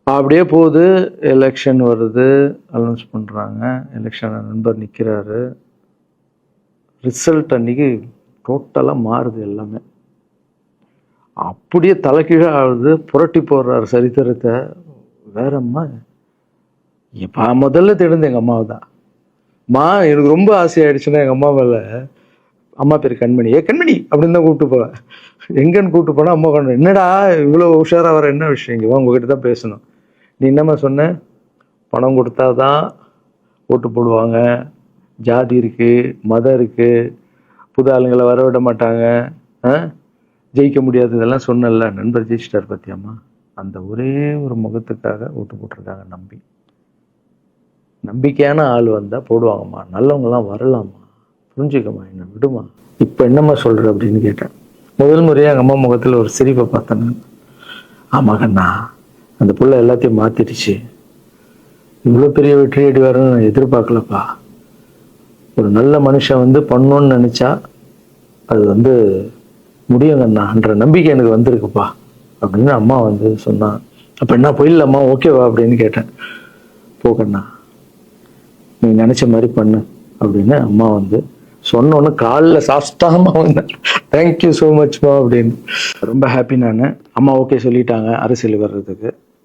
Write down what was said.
அப்படியே போகுது. எலெக்ஷன் வருது, அனௌன்ஸ் பண்ணுறாங்க. எலெக்ஷன் நண்பர் நிற்கிறாரு. ரிசல்ட் அன்னைக்கு டோட்டலாக மாறுது எல்லாமே. அப்படியே தலைகீழாக ஆகுது. புரட்டி போடுறாரு சரித்திரத்தை. வேறம்மா முதல்ல தெரிந்து எங்கள் அம்மாவை தான். எனக்கு ரொம்ப ஆசையாயிடுச்சுன்னா எங்கள் அம்மா மேலே, அம்மா பேர் கண்மணி, கண்மணி அப்படின்னு தான் கூப்பிட்டு போவேன். எங்கன்னு கூப்பிட்டு போனால் அம்மா கொண்டு, என்னடா இவ்வளோ உஷாராக வர, என்ன விஷயம், இங்கே உங்ககிட்ட தான் பேசணும். நீ என்னம்மா சொன்ன, பணம் கொடுத்தா தான் ஓட்டு போடுவாங்க, ஜாதி இருக்குது, மதம் இருக்குது, புது ஆளுங்களை வர விட மாட்டாங்க, ஜெயிக்க முடியாது, இதெல்லாம் சொன்னல. நண்பர் ஜெயிச்சிட்டார் பத்தியாம்மா. அந்த ஒரே ஒரு முகத்துக்காக ஓட்டு போட்டிருக்காங்க. நம்பிக்கையான ஆள் வந்தால் போடுவாங்கம்மா, நல்லவங்களாம் வரலாமா, புரிஞ்சுக்கம்மா, என்ன விடுமா. இப்போ என்னம்மா சொல்கிற அப்படின்னு கேட்டேன். முதல் முறையாக எங்கள் அம்மா முகத்தில் ஒரு சிரிப்பை பார்த்தேன். ஆமாங்கண்ணா, அந்த புள்ள எல்லாத்தையும் மாற்றிடுச்சு. இவ்வளோ பெரிய வெற்றி அடி வரணும்னு நான் எதிர்பார்க்கலப்பா. ஒரு நல்ல மனுஷன் பண்ணணும்னு நினச்சா அது முடியுங்கண்ணான்ற நம்பிக்கை எனக்கு வந்திருக்குப்பா அப்படின்னு அம்மா சொன்னான். அப்போ என்ன போயிடலாமா, ஓகேவா அப்படின்னு கேட்டேன். போகண்ணா, நீ நினச்ச மாதிரி பண்ணு அப்படின்னு அம்மா சொன்னோன்னு காலில் சாஸ்தாமா வந்தேன். தேங்க்யூ ஸோ மச்மா அப்படின்னு. ரொம்ப ஹாப்பி நான். அம்மா ஓகே சொல்லிட்டாங்க அரசியல் வர்றதுக்கு.